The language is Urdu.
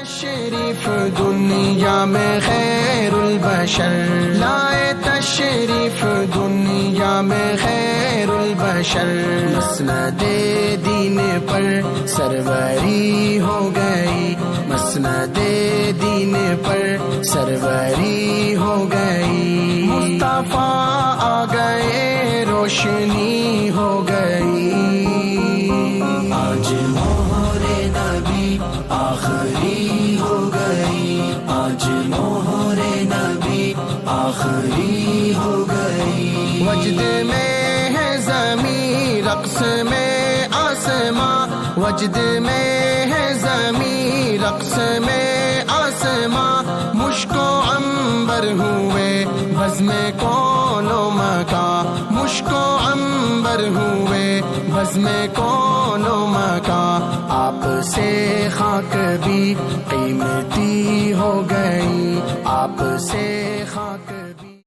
تشریف دنیا میں خیر البشر لائے تشریف دنیا میں خیر البشر مسند دین پر سروری ہو گئی مسند دین پر سروری ہو گئی مصطفیٰ آ گئے روشنی ہو گئی آج مہر نبی آخری ہو گئی آج مہر نبی آخری ہو گئی وجد میں ہے زمین رقص میں آسماں وجد میں ہے زمین رقص میں آسماں مشک و عنبر ہوئے بزم کون و مکان مشک و عنبر ہوئے بزم کون و مکان آپ سے خاک بھی قیمتی ہو گئی آپ سے خاک بھی